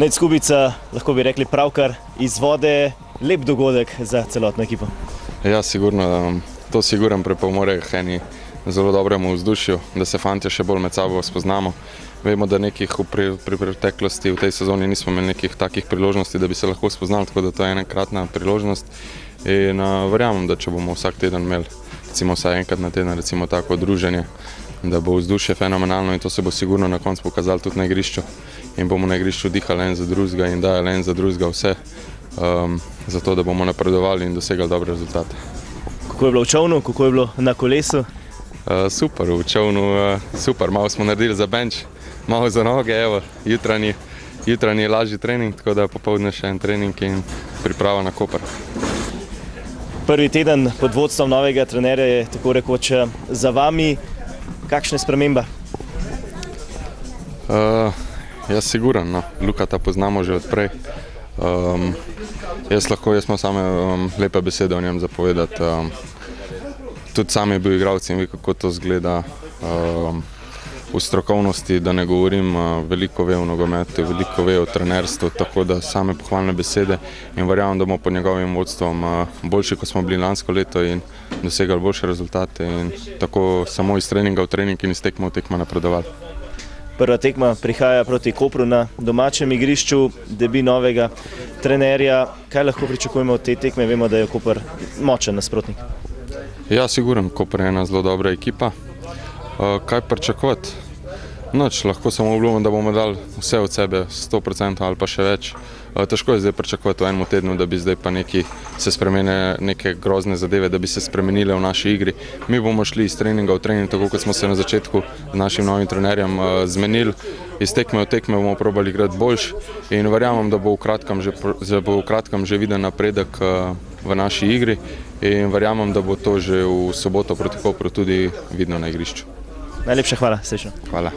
Nejc Kubica, lahko bi rekli pravkar iz vode, lep dogodek za celotno ekipo. Ja, sigurno, to sigurno pripomore k eni zelo dobremu vzdušju, da se fantje še bolj med sabo spoznamo. Vemo, da nekih pri preteklosti v tej sezoni nismo imeli nekih takih priložnosti, da bi se lahko spoznali, tako da to je enkratna priložnost. In verjamem, da če bomo vsak teden imeli, recimo vsaj enkrat na teden, recimo tako druženje, da bo vzdušje fenomenalno in to se bo sigurno na koncu pokazalo tudi na igrišču. In bomo na igrišču dihali en za drugega in dajali en za drugega vse, zato da bomo napredovali in dosegali dobre rezultate. Kako je bilo v čovnu, kako je bilo na kolesu? Super, v čovnu super, malo smo naredili za bench, malo za noge, evo, jutranji je lažji trening, tako da popoldne še en trening in priprava na Koper. Prvi teden pod vodstvom novega trenerja je tako rekoč za vami. Kakšne spremembe? Jaz sigurno, no. Lukata poznamo že odprej. Jaz imam same lepe besede o njem zapovedati. Tudi sam je bil igralec in ve, kako to izgleda. V strokovnosti, da ne govorim, veliko ve o nogometu, veliko ve o trenerstvu, tako da same pohvalne besede in verjamem, da bomo pod njegovim vodstvom boljši, kot smo bili lansko leto in dosegali boljše rezultate in tako samo iz treninga v trening in iz tekme v tekme napredovali. Prva tekma prihaja proti Kopru na domačem igrišču, debi novega trenerja. Kaj lahko pričakujemo od te tekme? Vemo, da je Koper močen nasprotnik. Ja, sigurno, Koper je ena zelo dobra ekipa. Kaj pričakovati? Noč, lahko samo obljubim, da bomo dali vse od sebe, 100% ali pa še več. Težko je zdaj pričakovati v enem tednu, da bi zdaj pa se spremenile neke grozne zadeve, da bi se spremenile v naši igri. Mi bomo šli iz treninga v trening, tako kot smo se na začetku z našim novim trenerjem zmenili. Iz tekme v tekme bomo probali igrati boljš in verjamem, da bo v kratkem že viden napredek v naši igri in verjamem, da bo to že v soboto proti Kopru tudi vidno na igrišču. Najlepša hvala, srečno. Hvala.